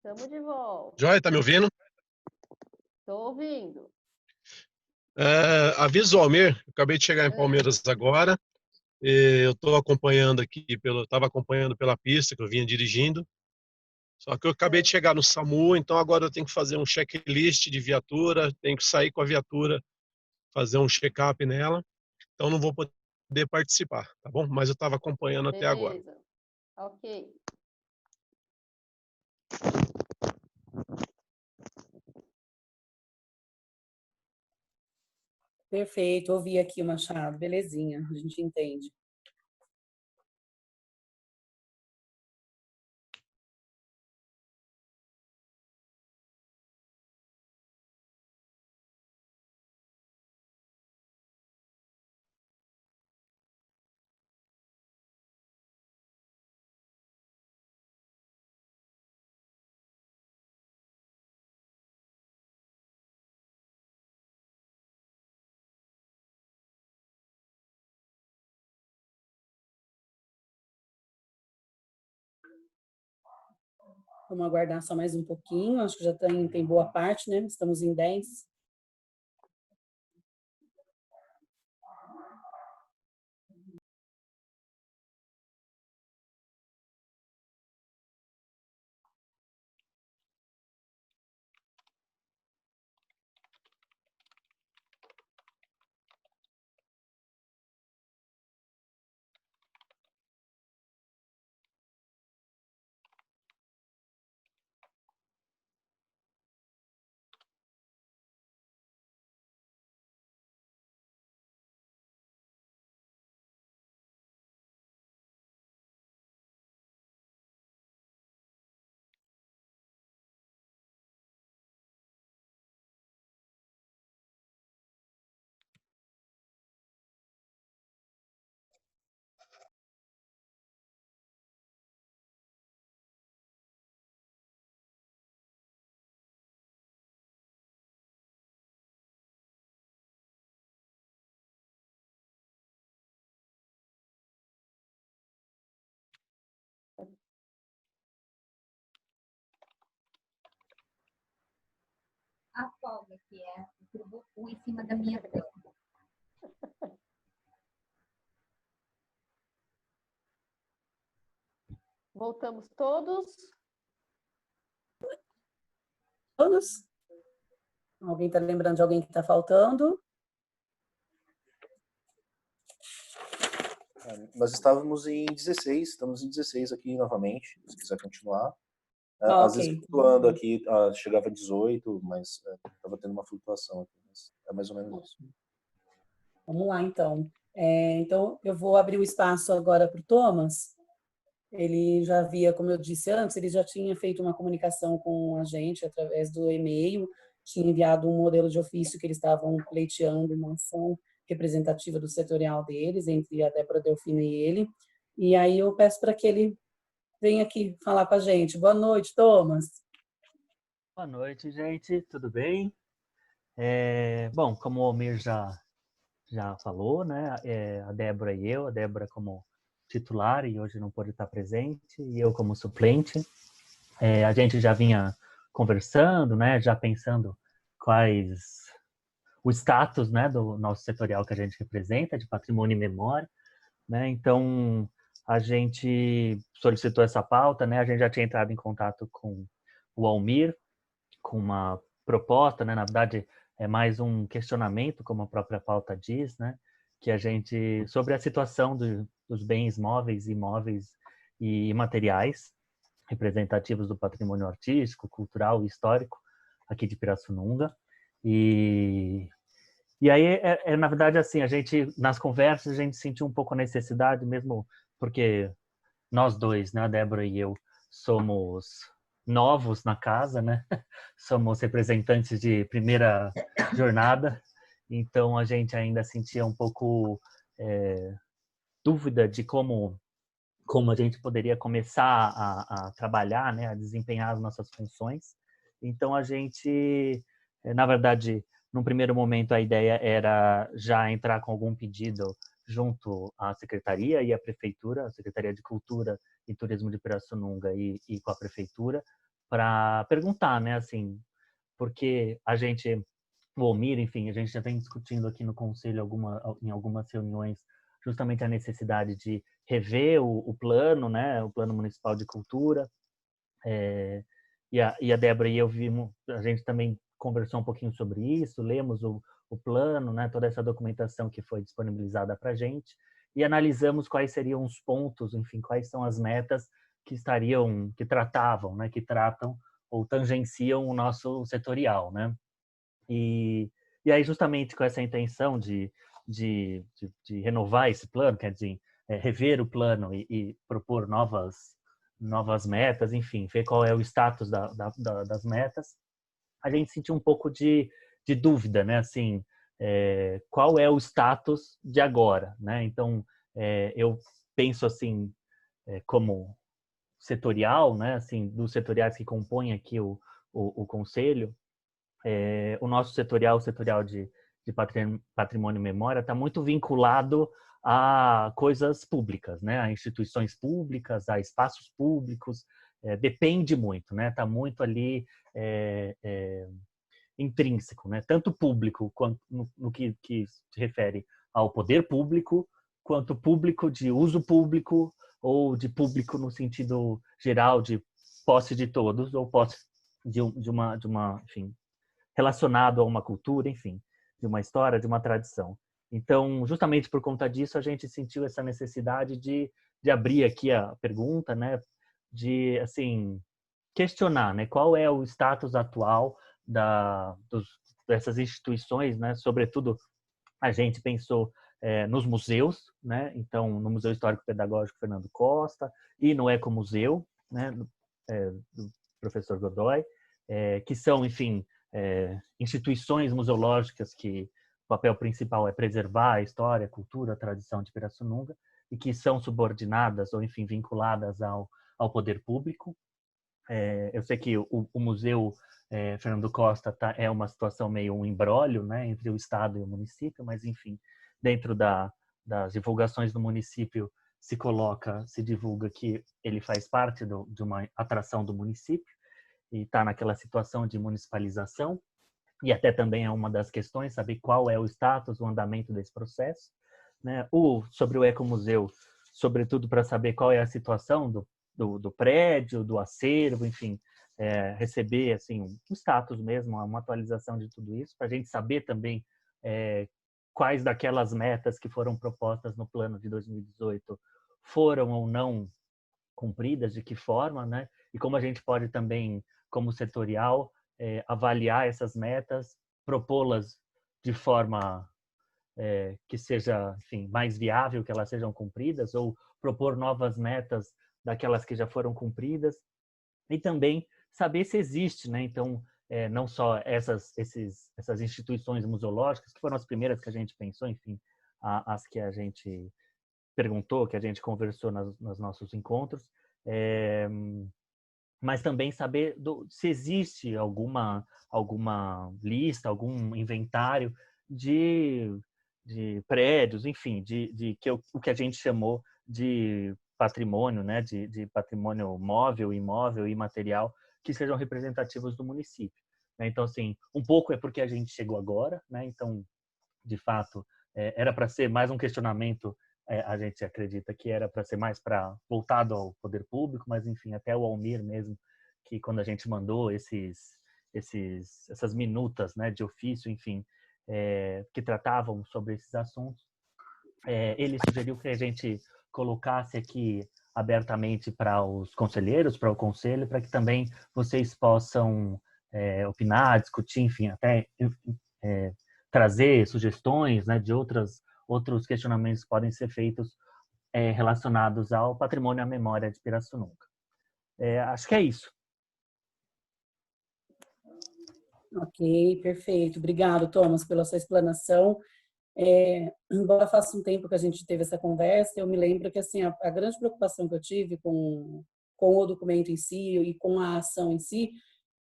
Estamos de volta. Joia, tá me ouvindo? Estou ouvindo. Aviso ao Almir, eu acabei de chegar em Palmeiras agora. Eu estou acompanhando aqui, estava acompanhando pela pista que eu vinha dirigindo. Só que eu acabei de chegar no SAMU, então agora eu tenho que fazer um checklist de viatura, tenho que sair com a viatura, fazer um check-up nela. Então não vou poder participar, tá bom? Mas eu estava acompanhando até agora. Beleza. Ok. Perfeito, ouvi aqui o Machado, belezinha, a gente entende. Vamos aguardar só mais um pouquinho, acho que já tem boa parte, né? Estamos em 10. A folga que é o urubu em cima da minha cama. Voltamos todos. Todos? Alguém está lembrando de alguém que está faltando? Nós estávamos em 16, estamos em 16 aqui novamente, se quiser continuar. Às vezes Ok. flutuando aqui, chegava a 18, mas estava tendo uma flutuação aqui, mas é mais ou menos isso. Vamos lá, então. Então, eu vou abrir o espaço agora para o Thomas. Ele já havia, como eu disse antes, ele já tinha feito uma comunicação com a gente através do e-mail, tinha enviado um modelo de ofício que eles estavam pleiteando uma ação representativa do setorial deles, entre a Débora Delfino e ele. E aí eu peço para que ele venha aqui falar com a gente. Boa noite, Thomas. Boa noite, gente. Tudo bem? Bom, como o Almir já falou, né? A Débora e eu, a Débora como titular e hoje não pôde estar presente, e eu como suplente. A gente já vinha conversando, né? Já pensando quais o status, né, do nosso setorial que a gente representa, de patrimônio e memória, né? Então, a gente solicitou essa pauta, né? A gente já tinha entrado em contato com o Almir, com uma proposta, né? Na verdade, é mais um questionamento, como a própria pauta diz, né? Que a gente sobre a situação dos bens móveis, imóveis e imateriais representativos do patrimônio artístico, cultural e histórico aqui de Pirassununga. E aí, na verdade, assim, a gente, nas conversas, a gente sentiu um pouco a necessidade, mesmo porque nós dois, né, a Débora e eu, somos novos na casa, né? Somos representantes de primeira jornada, então a gente ainda sentia um pouco dúvida de como a gente poderia começar a trabalhar, né, a desempenhar as nossas funções. Então a gente, na verdade, num primeiro momento a ideia era já entrar com algum pedido junto à secretaria e à prefeitura, a Secretaria de Cultura e Turismo de Pirassununga e com a prefeitura, para perguntar, né, assim, porque o Almir, enfim, a gente já vem discutindo aqui no Conselho em algumas reuniões justamente a necessidade de rever o plano, né, o Plano Municipal de Cultura. E a Débora e eu a gente também conversou um pouquinho sobre isso, lemos o plano, né, toda essa documentação que foi disponibilizada para a gente, e analisamos quais seriam os pontos, enfim, quais são as metas que tratavam, né, que tratam ou tangenciam o nosso setorial, né? E aí, justamente com essa intenção de renovar esse plano, quer dizer, rever o plano e propor novas metas, enfim, ver qual é o status das metas, a gente sentiu um pouco de dúvida, né? Assim, qual é o status de agora, né? Então, eu penso assim, como setorial, né? Assim, dos setoriais que compõem aqui o conselho, o nosso setorial, o setorial de patrimônio e memória, está muito vinculado a coisas públicas, né? A instituições públicas, a espaços públicos, depende muito, né? Está muito ali intrínseco, né? Tanto público quanto no que se refere ao poder público, quanto público de uso público ou de público no sentido geral de posse de todos ou posse de uma, enfim, relacionado a uma cultura, enfim, de uma história, de uma tradição. Então, justamente por conta disso, a gente sentiu essa necessidade de abrir aqui a pergunta, né, de, assim, questionar, né, qual é o status atual dessas instituições, né, sobretudo a gente pensou nos museus, né, então no Museu Histórico Pedagógico Fernando Costa e no Ecomuseu, né, do professor Godoy, que são, enfim, instituições museológicas que o papel principal é preservar a história, a cultura, a tradição de Pirassununga e que são subordinadas ou, enfim, vinculadas ao poder público. Eu sei que o Museu Fernando Costa é uma situação meio um imbróglio, né, entre o Estado e o município, mas, enfim, dentro das divulgações do município se divulga que ele faz parte de uma atração do município e está naquela situação de municipalização, e até também é uma das questões, saber qual é o status, o andamento desse processo, né? Sobre o Ecomuseu, sobretudo para saber qual é a situação do prédio, do acervo, enfim, receber assim um status mesmo, uma atualização de tudo isso, para a gente saber também quais daquelas metas que foram propostas no plano de 2018 foram ou não cumpridas, de que forma, né? E como a gente pode também, como setorial, avaliar essas metas, propô-las de forma que seja, enfim, mais viável, que elas sejam cumpridas, ou propor novas metas daquelas que já foram cumpridas, e também saber se existe, né? Então, não só essas instituições museológicas, que foram as primeiras que a gente pensou, enfim, as que a gente perguntou, que a gente conversou nos nossos encontros, mas também saber se existe alguma lista, algum inventário de prédios, enfim, o que a gente chamou de patrimônio, né, de patrimônio móvel, imóvel e material que sejam representativos do município. Então, assim, um pouco é porque a gente chegou agora, né? Então, de fato, era para ser mais um questionamento. A gente acredita que era para ser mais voltado ao poder público, mas enfim, até o Almir mesmo, que quando a gente mandou essas minutas, né, de ofício, enfim, que tratavam sobre esses assuntos, ele sugeriu que a gente colocasse aqui abertamente para os conselheiros, para o conselho, para que também vocês possam opinar, discutir, enfim, até trazer sugestões, né, de outros questionamentos que podem ser feitos relacionados ao patrimônio e à memória de Pirassununga. Acho que é isso. Ok, perfeito. Obrigado, Thomas, pela sua explanação. Embora faça um tempo que a gente teve essa conversa, eu me lembro que assim a grande preocupação que eu tive com o documento em si e com a ação em si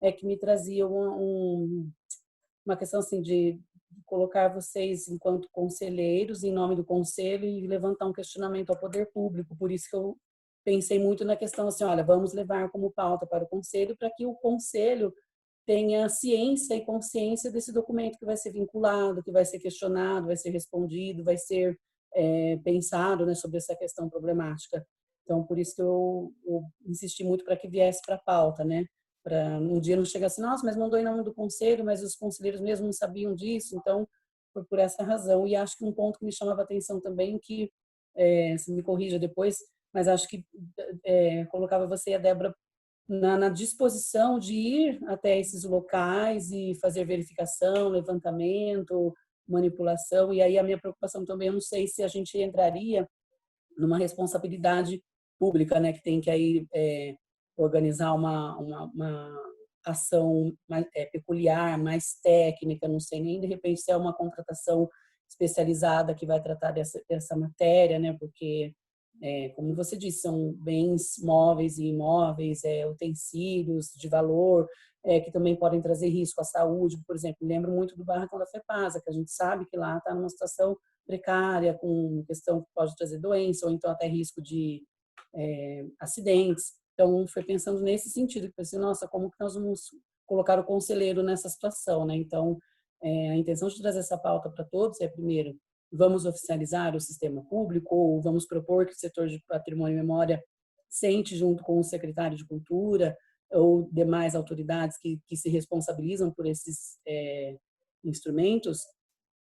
é que me trazia uma questão assim de colocar vocês enquanto conselheiros em nome do conselho e levantar um questionamento ao poder público. Por isso que eu pensei muito na questão assim, olha, vamos levar como pauta para o conselho para que o conselho tenha ciência e consciência desse documento que vai ser vinculado, que vai ser questionado, vai ser respondido, vai ser pensado, né, sobre essa questão problemática. Então, por isso que eu insisti muito para que viesse para a pauta, né? Para um dia não chegar assim, nossa, mas mandou em nome do conselho, mas os conselheiros mesmo não sabiam disso. Então, foi por essa razão. E acho que um ponto que me chamava a atenção também, que se me corrija depois, mas acho que colocava você e a Débora na disposição de ir até esses locais e fazer verificação, levantamento, manipulação. E aí a minha preocupação também, eu não sei se a gente entraria numa responsabilidade pública, né, que tem que aí organizar uma ação mais, peculiar, mais técnica, não sei nem de repente se é uma contratação especializada que vai tratar dessa matéria, né, porque como você disse, são bens móveis e imóveis, utensílios de valor, que também podem trazer risco à saúde. Por exemplo, lembro muito do barracão da FEPASA, que a gente sabe que lá está numa situação precária, com questão que pode trazer doença, ou então até risco de acidentes. Então, foi pensando nesse sentido, que pensei, nossa, como que nós vamos colocar o conselheiro nessa situação, né? Então, a intenção de trazer essa pauta para todos é, primeiro, vamos oficializar o sistema público ou vamos propor que o setor de patrimônio e memória sente junto com o secretário de Cultura ou demais autoridades que se responsabilizam por esses instrumentos,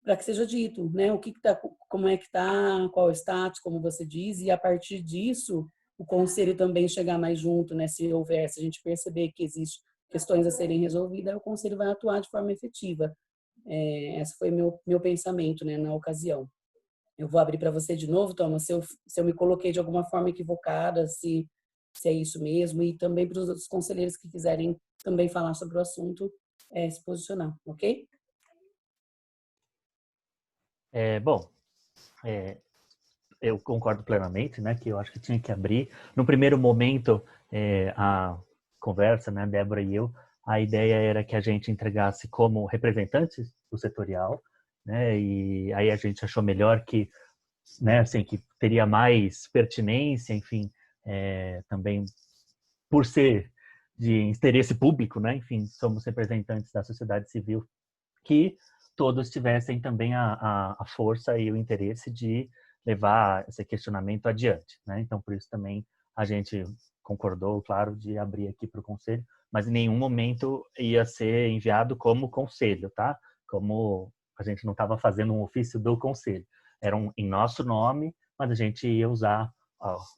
para que seja dito, né, o que tá, como é que está, qual é o status, como você diz, e a partir disso o conselho também chegar mais junto, né, se houver, se a gente perceber que existem questões a serem resolvidas, o conselho vai atuar de forma efetiva. Esse foi meu pensamento, né, na ocasião. Eu vou abrir para você de novo, Thomas, se eu me coloquei de alguma forma equivocada, se é isso mesmo, e também para os outros conselheiros que quiserem também falar sobre o assunto, se posicionar, ok? Bom, eu concordo plenamente, né, que eu acho que tinha que abrir. No primeiro momento, a conversa, né, Débora e eu, a ideia era que a gente entregasse como representantes do setorial, né, e aí a gente achou melhor que, né, assim, que teria mais pertinência, enfim, também por ser de interesse público, né, enfim, somos representantes da sociedade civil, que todos tivessem também a força e o interesse de levar esse questionamento adiante, né? Então, por isso também a gente concordou, claro, de abrir aqui para o conselho, mas em nenhum momento ia ser enviado como conselho, tá? Como a gente não estava fazendo um ofício do conselho. Era em nosso nome, mas a gente ia usar,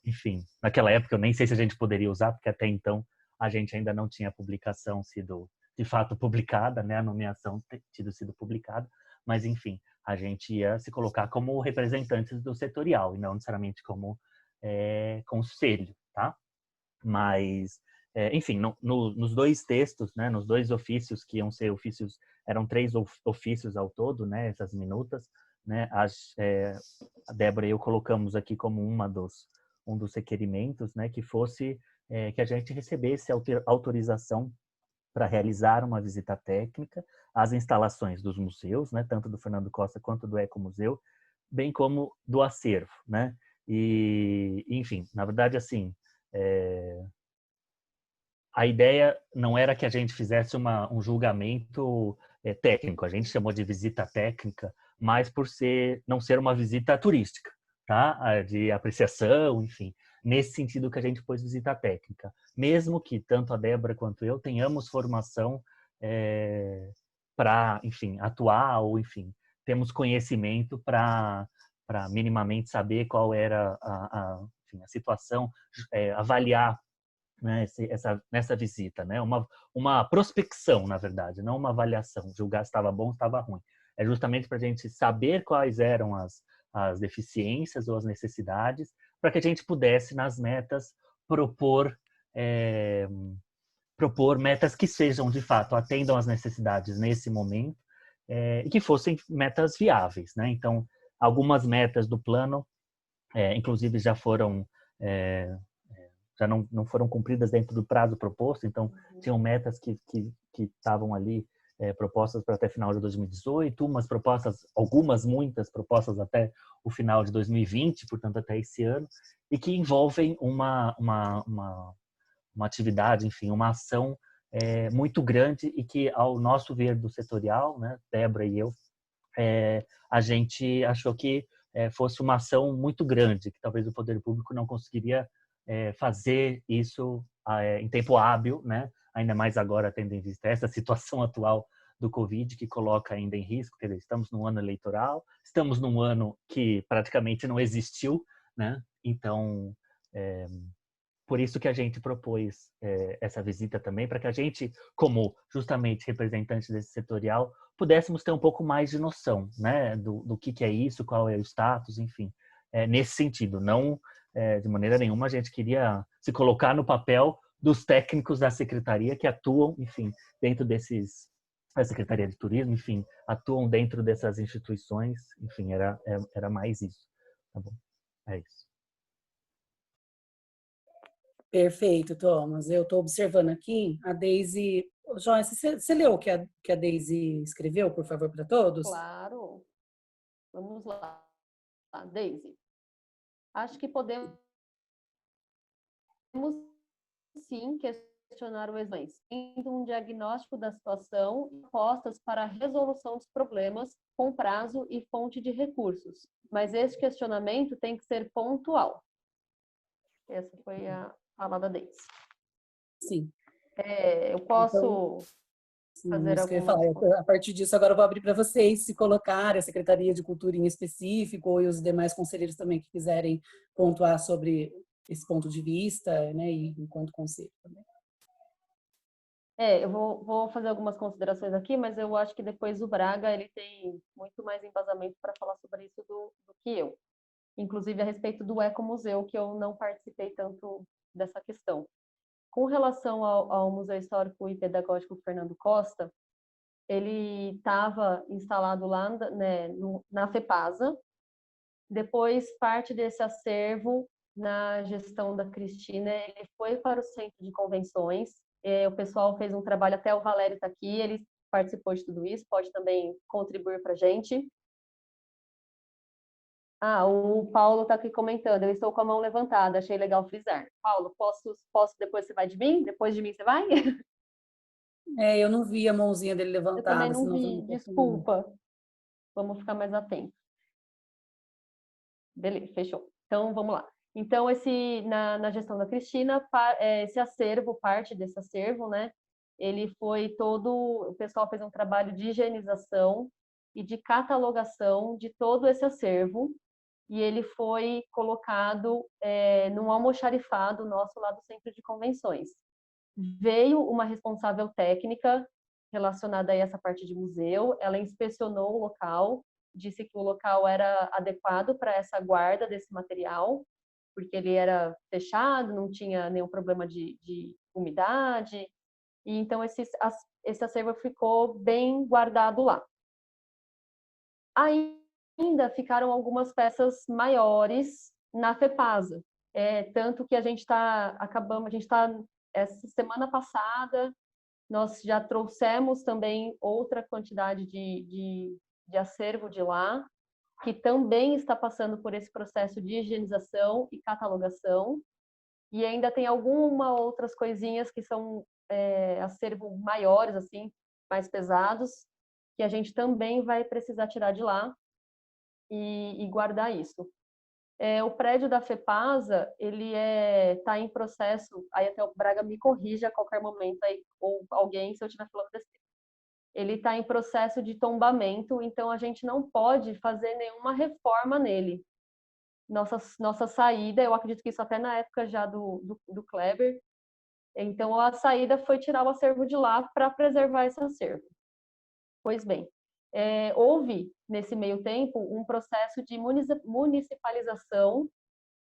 enfim, naquela época eu nem sei se a gente poderia usar, porque até então a gente ainda não tinha a publicação sido de fato publicada, né, a nomeação tido sido publicada, mas enfim, a gente ia se colocar como representantes do setorial e não necessariamente como conselho, tá? Mas, enfim, nos dois textos, né, nos dois ofícios que iam ser ofícios, eram 3 ofícios ao todo, né, essas minutas, né, a Débora e eu colocamos aqui como um dos requerimentos, né, que fosse que a gente recebesse autorização para realizar uma visita técnica às instalações dos museus, né, tanto do Fernando Costa quanto do Ecomuseu, bem como do acervo, né? E, enfim, na verdade, assim, a ideia não era que a gente fizesse um julgamento técnico, a gente chamou de visita técnica, mas por não ser uma visita turística, tá? De apreciação, enfim, nesse sentido que a gente pôs visita técnica. Mesmo que tanto a Débora quanto eu tenhamos formação para, enfim, atuar ou, enfim, temos conhecimento para minimamente saber qual era enfim, a situação, avaliar, né, nessa visita, né? Uma prospecção, na verdade, não uma avaliação, julgar se estava bom ou estava ruim. É justamente para a gente saber quais eram as deficiências ou as necessidades, para que a gente pudesse, nas metas, propor metas que sejam, de fato, atendam às necessidades nesse momento e que fossem metas viáveis, né? Então, algumas metas do plano, inclusive, já foram já não foram cumpridas dentro do prazo proposto, então tinham metas que estavam ali propostas para até final de 2018, muitas propostas até o final de 2020, portanto até esse ano, e que envolvem uma atividade, enfim, uma ação muito grande e que, ao nosso ver do setorial, né, Débora e eu, a gente achou que fosse uma ação muito grande, que talvez o poder público não conseguiria fazer isso em tempo hábil, né? Ainda mais agora tendo em vista essa situação atual do Covid, que coloca ainda em risco. Quer dizer, estamos num ano eleitoral, estamos num ano que praticamente não existiu, né? Então, por isso que a gente propôs essa visita também, para que a gente, como justamente representante desse setorial, pudéssemos ter um pouco mais de noção, né, do que é isso, qual é o status, enfim, nesse sentido. Não, de maneira nenhuma, a gente queria se colocar no papel dos técnicos da secretaria que atuam, enfim, dentro a Secretaria de Turismo, enfim, atuam dentro dessas instituições, enfim, era mais isso. Tá bom? É isso. Perfeito, Thomas. Eu estou observando aqui a Deise. Joyce, você leu o que a Deise escreveu, por favor, para todos? Claro. Vamos lá. Deise. Acho que podemos sim questionar o exemplo, tendo um diagnóstico da situação e propostas para a resolução dos problemas com prazo e fonte de recursos. Mas esse questionamento tem que ser pontual. Essa foi a fala da Deise. Sim. Eu posso fazer isso que eu ia algumas... falar. A partir disso, agora eu vou abrir para vocês se colocarem, a Secretaria de Cultura em específico, e os demais conselheiros também que quiserem pontuar sobre esse ponto de vista, né, e enquanto conselho também. Eu vou fazer algumas considerações aqui, mas eu acho que depois o Braga ele tem muito mais embasamento para falar sobre isso do que eu. Inclusive a respeito do Ecomuseu, que eu não participei tanto dessa questão. Com relação ao Museu Histórico e Pedagógico Fernando Costa, ele estava instalado lá, né, na FEPASA. Depois, parte desse acervo, na gestão da Cristina, ele foi para o Centro de Convenções. O pessoal fez um trabalho, até o Valério está aqui, ele participou de tudo isso, pode também contribuir para a gente. O Paulo está aqui comentando, eu estou com a mão levantada, achei legal frisar. Paulo, posso depois você vai de mim? Depois de mim você vai? Eu não vi a mãozinha dele Eu também levantada, não senão vi, desculpa. Vamos ficar mais atentos. Beleza, fechou. Então, vamos lá. Então, na gestão da Cristina, esse acervo, parte desse acervo, né? Ele foi todo... O pessoal fez um trabalho de higienização e de catalogação de todo esse acervo, e ele foi colocado num almoxarifado nosso lá do Centro de Convenções. Veio uma responsável técnica relacionada a essa parte de museu, ela inspecionou o local, disse que o local era adequado para essa guarda desse material, porque ele era fechado, não tinha nenhum problema de umidade, e então esse acervo ficou bem guardado lá. Ainda ficaram algumas peças maiores na FEPASA, tanto que a gente está essa semana passada, nós já trouxemos também outra quantidade de acervo de lá, que também está passando por esse processo de higienização e catalogação, e ainda tem algumas outras coisinhas que são acervo maiores, assim, mais pesados, que a gente também vai precisar tirar de lá e guardar isso. O prédio da FEPASA, ele está em processo, aí até o Braga me corrija a qualquer momento, aí, ou alguém, se eu estiver falando besteira. Ele está em processo de tombamento, então a gente não pode fazer nenhuma reforma nele. Nossa saída, eu acredito que isso até na época já do Kleber, então a saída foi tirar o acervo de lá para preservar esse acervo. Pois bem, houve, nesse meio tempo, um processo de municipalização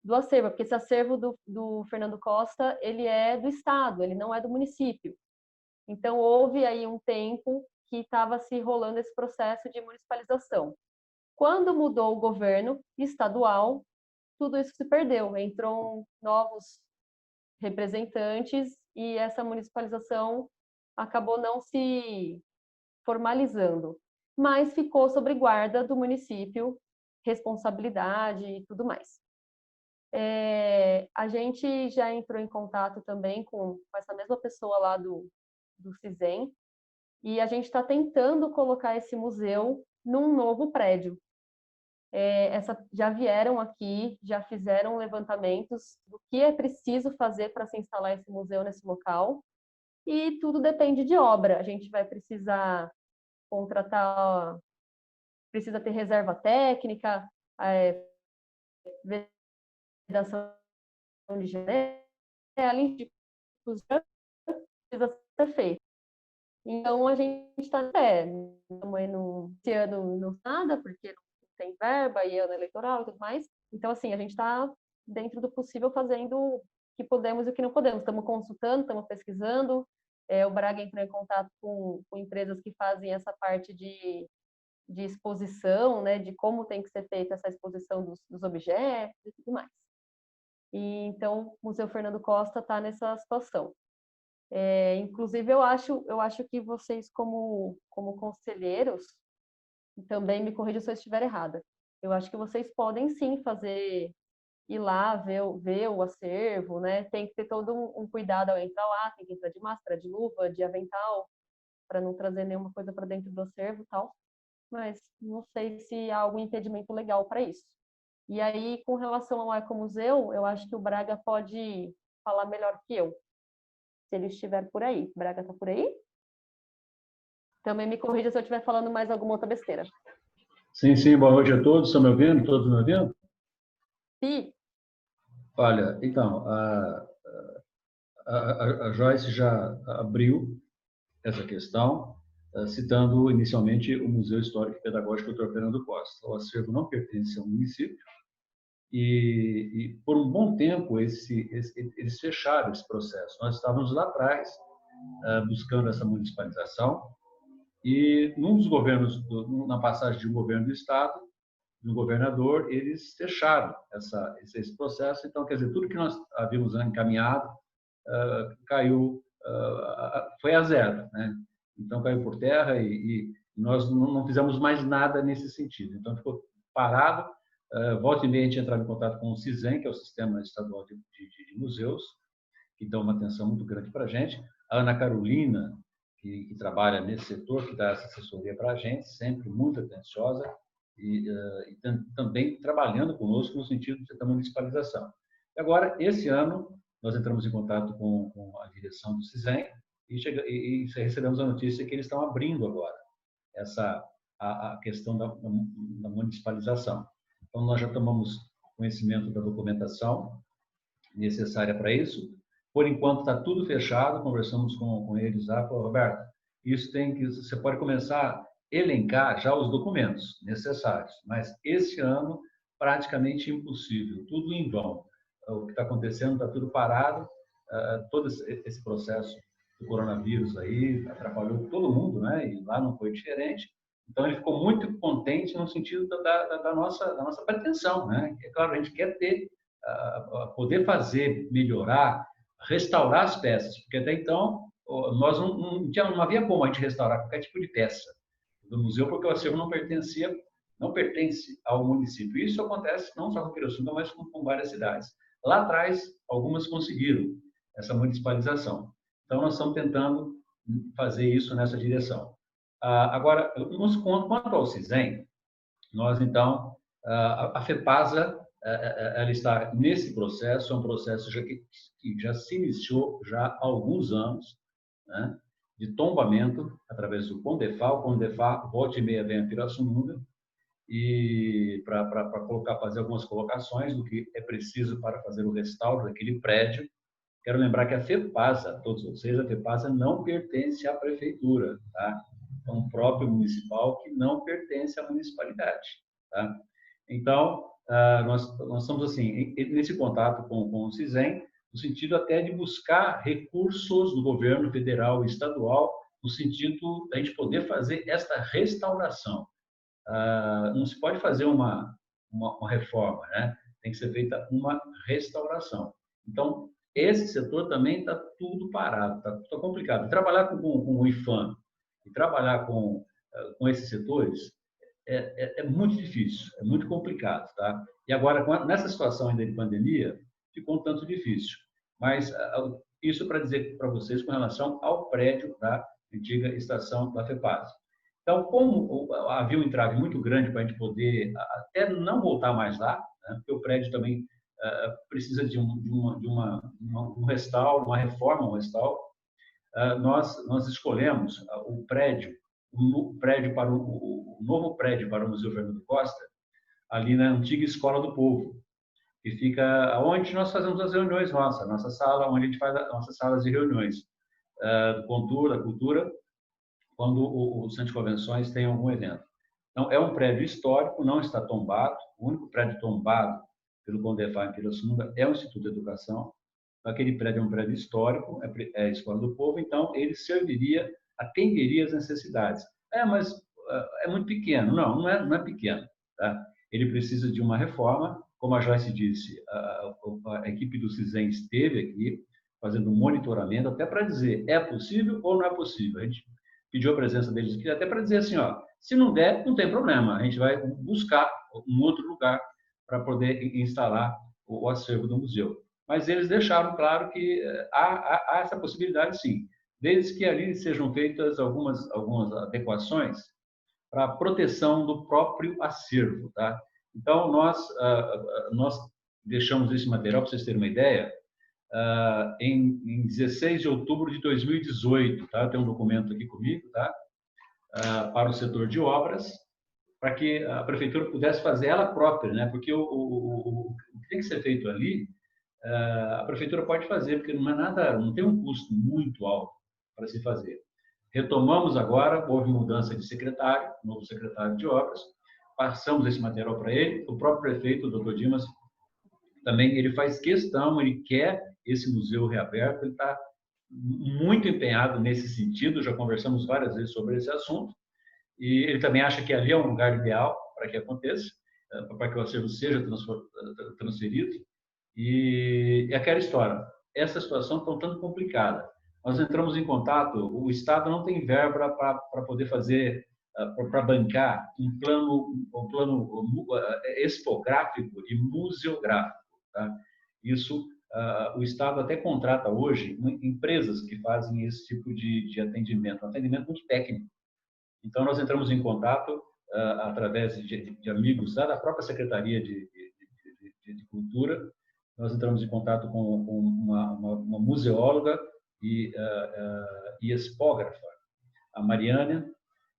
do acervo, porque esse acervo do Fernando Costa, ele é do Estado, ele não é do município. Então, houve aí um tempo que estava se rolando esse processo de municipalização. Quando mudou o governo estadual, tudo isso se perdeu, entrou novos representantes e essa municipalização acabou não se formalizando, mas ficou sob guarda do município, responsabilidade e tudo mais. A gente já entrou em contato também com essa mesma pessoa lá do CISEM, e a gente está tentando colocar esse museu num novo prédio. Já vieram aqui, já fizeram levantamentos do que é preciso fazer para se instalar esse museu nesse local, e tudo depende de obra. A gente vai precisar contratar, precisa ter reserva técnica, vedação de janela, além de precisa ser feito. Então, a gente está esse ano não nada, porque não tem verba e ano eleitoral e tudo mais. Então, assim, a gente está, dentro do possível, fazendo o que podemos e o que não podemos. Estamos consultando, estamos pesquisando. O Braga entrou em contato com empresas que fazem essa parte de exposição, né, de como tem que ser feita essa exposição dos objetos e tudo mais. E, então, o Museu Fernando Costa está nessa situação. Inclusive, eu acho que vocês, como conselheiros, também me corrijam se eu estiver errada, eu acho que vocês podem sim ir lá, ver o acervo, né? Tem que ter todo um cuidado ao entrar lá, tem que entrar de máscara, de luva, de avental, para não trazer nenhuma coisa para dentro do acervo e tal, mas não sei se há algum impedimento legal para isso. E aí, com relação ao ecomuseu, eu acho que o Braga pode falar melhor que eu, se ele estiver por aí. Braga está por aí? Também me corrija se eu estiver falando mais alguma outra besteira. Sim, sim, boa noite a todos. Estão me ouvindo? Todos me ouvindo? Sim. Olha, então, a Joyce já abriu essa questão, citando inicialmente o Museu Histórico e Pedagógico Dr. Fernando Costa. O acervo não pertence ao município e por um bom tempo eles fecharam esse processo. Nós estávamos lá atrás buscando essa municipalização e num dos governos, na passagem de um governo do Estado, do governador, eles fecharam esse processo. Então, quer dizer, tudo que nós havíamos encaminhado caiu, foi a zero, né? Então, caiu por terra e nós não fizemos mais nada nesse sentido. Então, ficou parado. Volta e meia, a gente entrava em contato com o CISEM, que é o Sistema Estadual de Museus, que dão uma atenção muito grande para a gente. A Ana Carolina, que trabalha nesse setor, que dá essa assessoria para a gente, sempre muito atenciosa, e também trabalhando conosco no sentido da municipalização. E agora, esse ano, nós entramos em contato com a direção do CISEM e recebemos a notícia que eles estão abrindo agora a questão da municipalização. Então, nós já tomamos conhecimento da documentação necessária para isso. Por enquanto, está tudo fechado, conversamos com eles lá, falou, Roberto, você pode começar a elencar já os documentos necessários, mas esse ano, praticamente impossível, tudo em vão. O que está acontecendo está tudo parado, todo esse processo do coronavírus aí atrapalhou todo mundo, né? E lá não foi diferente. Então, ele ficou muito contente no sentido da nossa pretensão, né? É claro, a gente quer poder fazer, melhorar, restaurar as peças, porque até então nós não havia como a gente restaurar qualquer tipo de peça do museu, porque o acervo não pertence ao município. Isso acontece não só com Pirassununga, mas com várias cidades. Lá atrás, algumas conseguiram essa municipalização. Então, nós estamos tentando fazer isso nessa direção. Agora, quanto ao CISEM, nós, então, a FEPASA, ela está nesse processo, é um processo que já se iniciou já há alguns anos, né, de tombamento através do CONDEFA. O CONDEFA, volta e meia, vem a Pirassununga, e para fazer algumas colocações do que é preciso para fazer o restauro daquele prédio. Quero lembrar que a FEPASA, todos vocês, a FEPASA não pertence à prefeitura, tá? É um próprio municipal que não pertence à municipalidade, tá? Então, nós estamos assim, nesse contato com o CISEM, no sentido até de buscar recursos do governo federal e estadual, no sentido da gente poder fazer esta restauração. Não se pode fazer uma reforma, né? Tem que ser feita uma restauração. Então, esse setor também está tudo parado, está complicado. Trabalhar com o IFAM e trabalhar com esses setores é muito difícil, é muito complicado, tá? E agora, nessa situação ainda de pandemia, ficou um tanto difícil. Mas isso para dizer para vocês com relação ao prédio da antiga estação da FEPASA. Então, como havia um entrave muito grande para a gente poder até não voltar mais lá, né, porque o prédio também precisa de um restauro, uma reforma, um restauro, nós escolhemos o novo prédio para o Museu Fernando Costa, ali na antiga Escola do Povo, que fica onde nós fazemos as reuniões nossa sala, onde a gente faz as nossas salas de reuniões, cultura, quando o Centro de Convenções tem algum evento. Então, é um prédio histórico, não está tombado. O único prédio tombado pelo Condefat em Pirassununga é o Instituto de Educação. Aquele prédio é um prédio histórico, é a Escola do Povo, então ele atenderia as necessidades. Mas é muito pequeno. Não é pequeno. Tá? Ele precisa de uma reforma. Como a Joyce disse, a equipe do CISEM esteve aqui fazendo um monitoramento até para dizer é possível ou não é possível. A gente pediu a presença deles aqui até para dizer assim, se não der, não tem problema, a gente vai buscar um outro lugar para poder instalar o acervo do museu. Mas eles deixaram claro que há essa possibilidade, sim, desde que ali sejam feitas algumas adequações para a proteção do próprio acervo. Tá? Então, nós deixamos esse material, para vocês terem uma ideia, em 16 de outubro de 2018, tá? Tem um documento aqui comigo, tá? Para o setor de obras, para que a prefeitura pudesse fazer ela própria, né? Porque o que tem que ser feito ali, a prefeitura pode fazer, porque não tem um custo muito alto para se fazer. Retomamos agora, houve mudança de secretário, novo secretário de obras, passamos esse material para ele, o próprio prefeito, o doutor Dimas, também ele faz questão, ele quer esse museu reaberto, ele está muito empenhado nesse sentido, já conversamos várias vezes sobre esse assunto, e ele também acha que ali é um lugar ideal para que aconteça, para que o acervo seja transferido, e aquela história, essa situação está um tanto complicada. Nós entramos em contato, o Estado não tem verba para poder fazer, para bancar um plano expográfico e museográfico. Tá? Isso, o Estado até contrata hoje empresas que fazem esse tipo de atendimento, um atendimento muito técnico. Então, nós entramos em contato através de amigos da própria Secretaria de Cultura, nós entramos em contato com uma museóloga e expógrafa, a Mariana.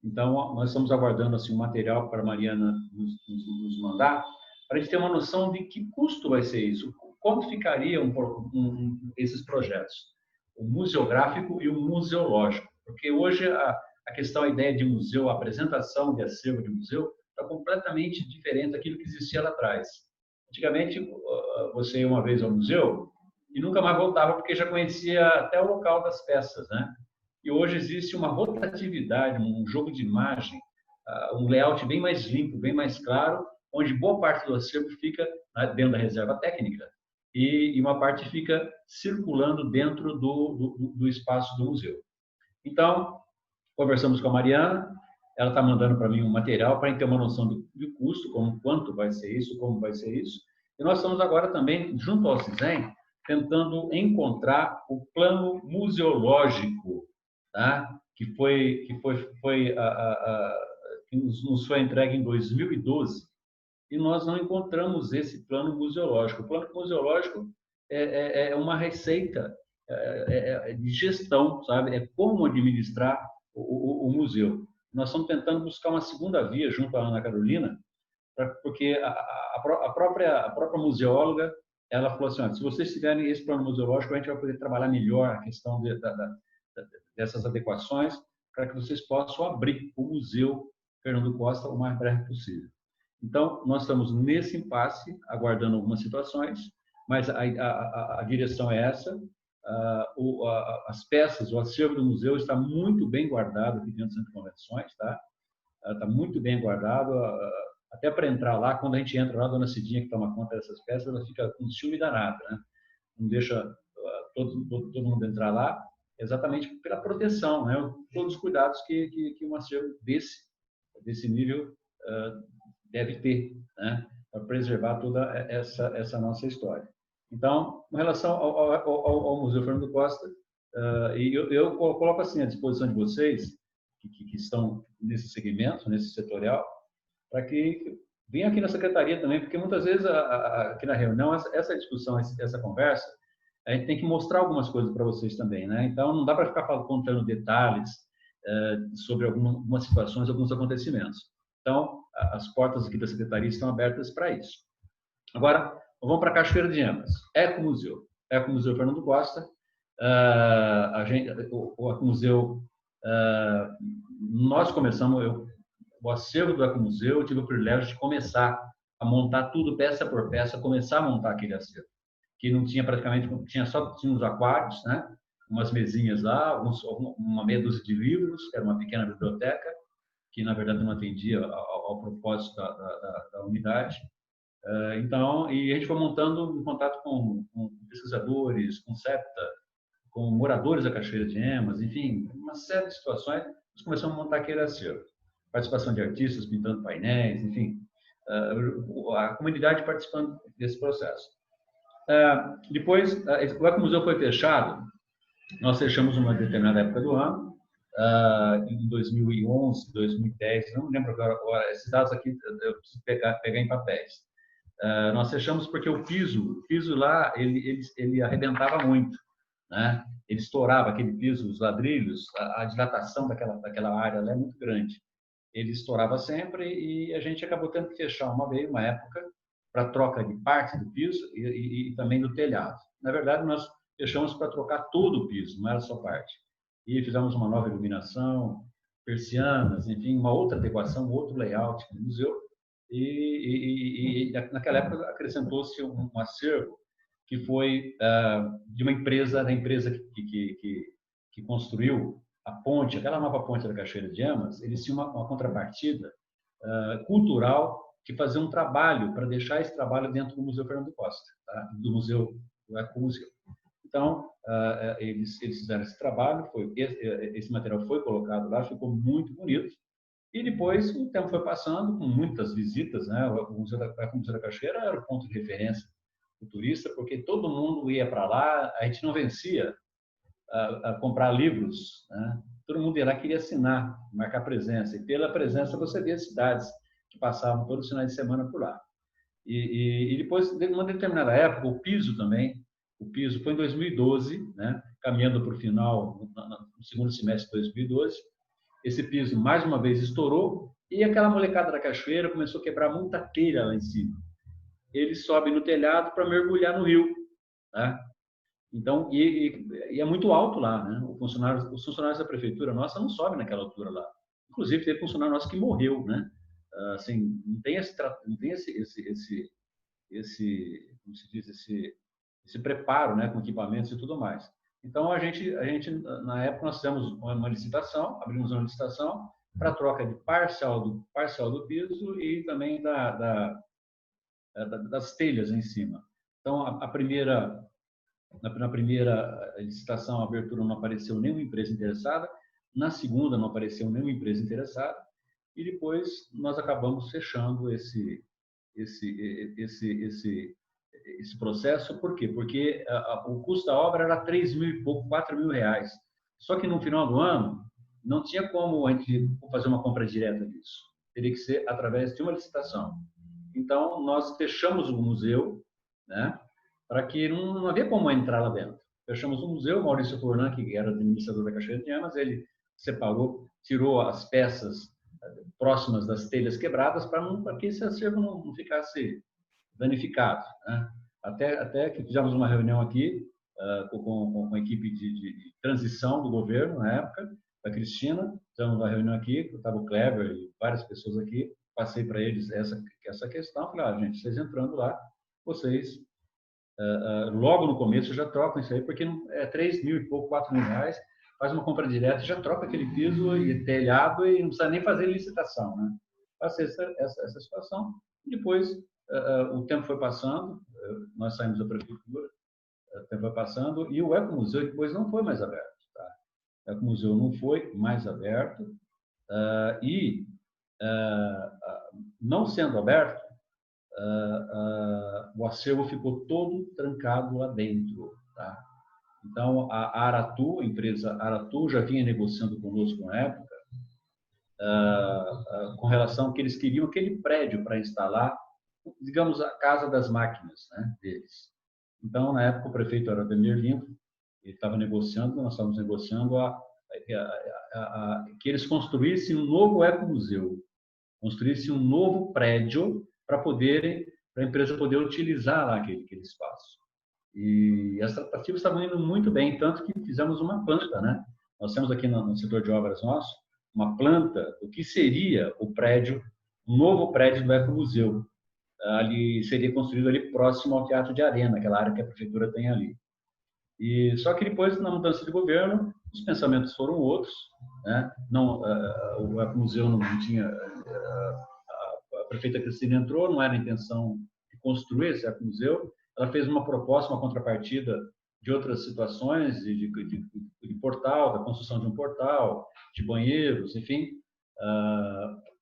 Então, nós estamos aguardando assim, um material para a Mariana nos mandar, para a gente ter uma noção de que custo vai ser isso, como ficariam esses projetos, o museográfico e o museológico. Porque hoje a questão, a ideia de museu, a apresentação de acervo de museu, está completamente diferente daquilo que existia lá atrás. Antigamente, você ia uma vez ao museu e nunca mais voltava, porque já conhecia até o local das peças, né? E hoje existe uma rotatividade, um jogo de imagem, um layout bem mais limpo, bem mais claro, onde boa parte do acervo fica dentro da reserva técnica e uma parte fica circulando dentro do espaço do museu. Então, conversamos com a Mariana, ela está mandando para mim um material para a gente ter uma noção do custo, quanto vai ser isso, como vai ser isso. E nós estamos agora também, junto ao CISEM, tentando encontrar o plano museológico, tá? que nos foi entregue em 2012, e nós não encontramos esse plano museológico. O plano museológico é uma receita de gestão, sabe? É como administrar o museu. Nós estamos tentando buscar uma segunda via junto à Ana Carolina, porque a própria museóloga, ela falou assim, se vocês tiverem esse plano museológico, a gente vai poder trabalhar melhor a questão dessas adequações, para que vocês possam abrir o Museu Fernando Costa o mais breve possível. Então, nós estamos nesse impasse, aguardando algumas situações, mas a direção é essa. As peças, o acervo do museu está muito bem guardado aqui dentro do Centro de Convenções, tá? Está muito bem guardado, até para entrar lá, quando a gente entra lá, a dona Cidinha, que toma conta dessas peças, ela fica com ciúme danado, né? Não deixa todo mundo entrar lá, exatamente pela proteção, né? Todos os cuidados que um acervo desse nível deve ter, né? Para preservar toda essa nossa história. Então, em relação ao Museu Fernando Costa, e eu coloco assim à disposição de vocês, que estão nesse segmento, nesse setorial, para que venham aqui na secretaria também, porque muitas vezes aqui na reunião, essa discussão, essa conversa, a gente tem que mostrar algumas coisas para vocês também, né? Então, não dá para ficar contando detalhes sobre algumas situações, alguns acontecimentos. Então, as portas aqui da secretaria estão abertas para isso. Agora, vamos para a Cachoeira de Emas. Ecomuseu Fernando Costa. O Ecomuseu, nós começamos, o acervo do Ecomuseu, eu tive o privilégio de começar a montar tudo peça por peça, começar a montar aquele acervo, que não tinha praticamente, tinha uns aquários, né? Umas mesinhas lá, uma meia dúzia de livros, era uma pequena biblioteca, que na verdade não atendia ao propósito da unidade. Então, e a gente foi montando em contato com pesquisadores, com CEPTA, com moradores da Cachoeira de Emas, enfim, uma série de situações, nós começamos a montar aquele acervo. Participação de artistas pintando painéis, enfim, a comunidade participando desse processo. Depois, o Ecomuseu foi fechado, nós fechamos uma determinada época do ano, em 2011, 2010, não me lembro agora, esses dados aqui eu preciso pegar em papéis. Nós fechamos porque o piso lá, ele arrebentava muito, né? Ele estourava aquele piso, os ladrilhos, a dilatação daquela área lá é muito grande. Ele estourava sempre e a gente acabou tendo que fechar uma época para troca de parte do piso e também do telhado. Na verdade, nós fechamos para trocar todo o piso, não era só parte. E fizemos uma nova iluminação, persianas, enfim, uma outra adequação, outro layout do museu. E naquela época acrescentou-se um acervo que foi de uma empresa, da empresa que construiu a ponte, aquela nova ponte da Cachoeira de Emas. Eles tinham uma contrapartida cultural que fazia um trabalho para deixar esse trabalho dentro do Museu Fernando Costa, tá? Do museu, do Ecomuseu. Então, eles fizeram esse trabalho, esse material foi colocado lá, ficou muito bonito. E depois o tempo foi passando, com muitas visitas, né? O Museu da Cachoeira era o ponto de referência do turista, porque todo mundo ia para lá, a gente não vencia a comprar livros, né? Todo mundo ia lá, queria assinar, marcar presença. E pela presença você via cidades que passavam todos os finais de semana por lá. E depois, de uma determinada época, o piso foi em 2012, né? Caminhando para o final, no segundo semestre de 2012. Esse piso, mais uma vez, estourou e aquela molecada da Cachoeira começou a quebrar muita telha lá em cima. Eles sobem no telhado para mergulhar no rio, né? Então, é muito alto lá, né? Os funcionários da prefeitura nossa não sobem naquela altura lá. Inclusive, teve funcionário nosso que morreu, né? Assim, não tem esse como se diz, esse preparo, né, com equipamentos e tudo mais. Então, a gente na época, nós fizemos uma licitação, abrimos uma licitação para troca de parcial do piso e também das telhas em cima. Então, na primeira licitação, a abertura não apareceu nenhuma empresa interessada, na segunda não apareceu nenhuma empresa interessada, e depois nós acabamos fechando esse processo. Por quê? Porque o custo da obra era 3 mil e pouco, 4 mil reais. Só que no final do ano não tinha como a gente fazer uma compra direta disso. Teria que ser através de uma licitação. Então, nós fechamos o museu, né, para que não havia como entrar lá dentro. Fechamos o museu, Maurício Furlan, que era administrador da Cachoeira de Emas, ele separou, tirou as peças próximas das telhas quebradas para que esse acervo não ficasse danificado, né? Até que fizemos uma reunião aqui com a equipe de transição do governo na época, da Cristina. Fizemos uma reunião aqui, estava o Kleber e várias pessoas aqui. Passei para eles essa questão. Falei, gente, vocês entrando lá, vocês logo no começo já trocam isso aí, porque é 3 mil e pouco, 4 mil reais, faz uma compra direta, já troca aquele piso e telhado e não precisa nem fazer licitação, né? Passei essa situação. E depois o tempo foi passando, nós saímos da prefeitura, o tempo foi passando e o Ecomuseu depois não foi mais aberto, tá? O Ecomuseu não foi mais aberto não sendo aberto, o acervo ficou todo trancado lá dentro. Tá? Então, a Aratu, a empresa Aratu, já vinha negociando conosco na época, com relação a que eles queriam aquele prédio para instalar, digamos, a casa das máquinas, né, deles. Então, na época, o prefeito era Ademir Limpo, ele estava negociando, nós estávamos negociando que eles construíssem um novo ecomuseu, construíssem um novo prédio para a empresa poder utilizar lá aquele espaço. E as tratativas estavam indo muito bem, tanto que fizemos uma planta, né? Nós temos aqui no setor de obras nosso uma planta do que seria o prédio, um novo prédio do Ecomuseu. Ali seria construído ali próximo ao Teatro de Arena, aquela área que a prefeitura tem ali. E só que depois, na mudança de governo, os pensamentos foram outros, né? Não, o Ecomuseu não tinha, a prefeita Cristina entrou, não era a intenção de construir esse Ecomuseu. Ela fez uma proposta, uma contrapartida de outras situações, de portal, da construção de um portal, de banheiros, enfim,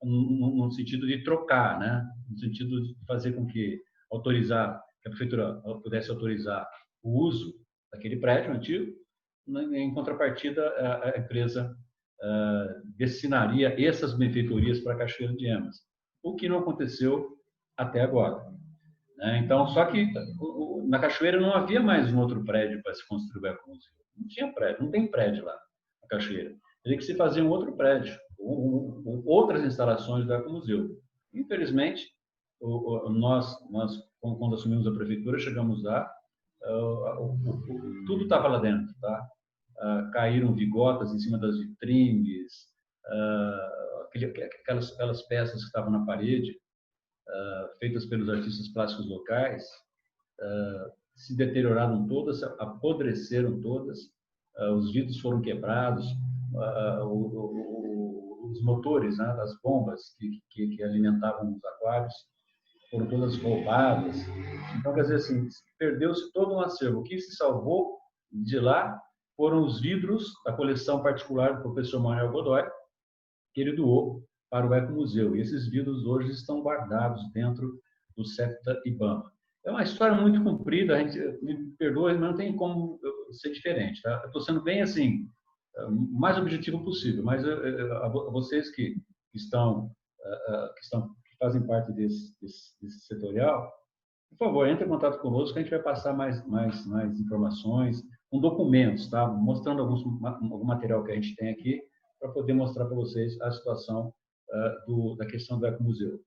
no sentido de trocar, né? No sentido de fazer com que a prefeitura pudesse autorizar o uso daquele prédio antigo, em contrapartida a empresa destinaria essas benfeitorias para a Cachoeira de Emas, o que não aconteceu até agora. Então, só que na Cachoeira não havia mais um outro prédio para se construir o Ecomuseu. Não tinha prédio, não tem prédio lá na Cachoeira. Teria que se fazer um outro prédio, outras instalações do Ecomuseu. Infelizmente, nós, quando assumimos a prefeitura, chegamos lá, tudo estava lá dentro, tá? Caíram vigotas em cima das vitrines, aquelas peças que estavam na parede, feitas pelos artistas plásticos locais, se deterioraram todas, apodreceram todas, os vidros foram quebrados, os motores, né, das bombas que alimentavam os aquários foram todas roubadas. Então, quer dizer assim, perdeu-se todo um acervo. O que se salvou de lá foram os vidros da coleção particular do professor Manuel Godoy, que ele doou para o Ecomuseu. E esses vidros hoje estão guardados dentro do CEPTA IBAMA. É uma história muito comprida, a gente me perdoe, mas não tem como ser diferente. Tá? Eu estou sendo bem assim, o mais objetivo possível, mas a vocês que fazem parte desse setorial, por favor, entre em contato conosco, que a gente vai passar mais informações, com documentos, tá? Mostrando algum material que a gente tem aqui, para poder mostrar para vocês a situação da questão do Ecomuseu.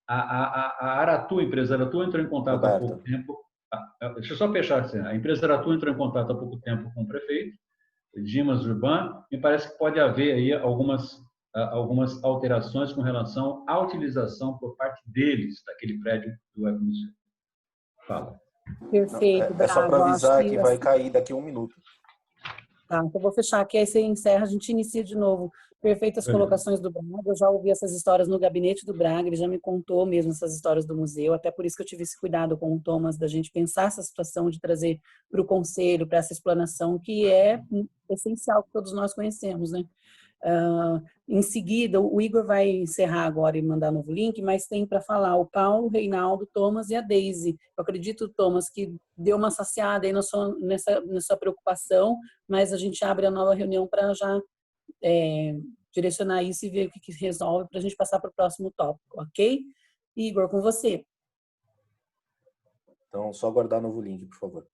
A Aratu, a empresa Aratu, entrou em contato há pouco tempo. Deixa eu só fechar assim. A empresa Aratu entrou em contato há pouco tempo com o prefeito, Dimas Urban. Me parece que pode haver aí algumas alterações com relação à utilização por parte deles daquele prédio do Ecomuseu. Fala. Perfeito. É só para avisar que vai cair daqui a 1 minuto. Tá, então vou fechar aqui, aí você encerra, a gente inicia de novo. Perfeitas colocações do Braga, eu já ouvi essas histórias no gabinete do Braga, ele já me contou mesmo essas histórias do museu, até por isso que eu tive esse cuidado com o Thomas, da gente pensar essa situação, de trazer para o conselho, para essa explanação, que é essencial, que todos nós conhecemos, né? Em seguida, o Igor vai encerrar agora e mandar novo link, mas tem para falar o Paulo, o Reinaldo, o Thomas e a Deise. Eu acredito, Thomas, que deu uma saciada aí nessa preocupação, mas a gente abre a nova reunião para já direcionar isso e ver o que resolve para a gente passar para o próximo tópico, ok? Igor, com você. Então, só aguardar novo link, por favor.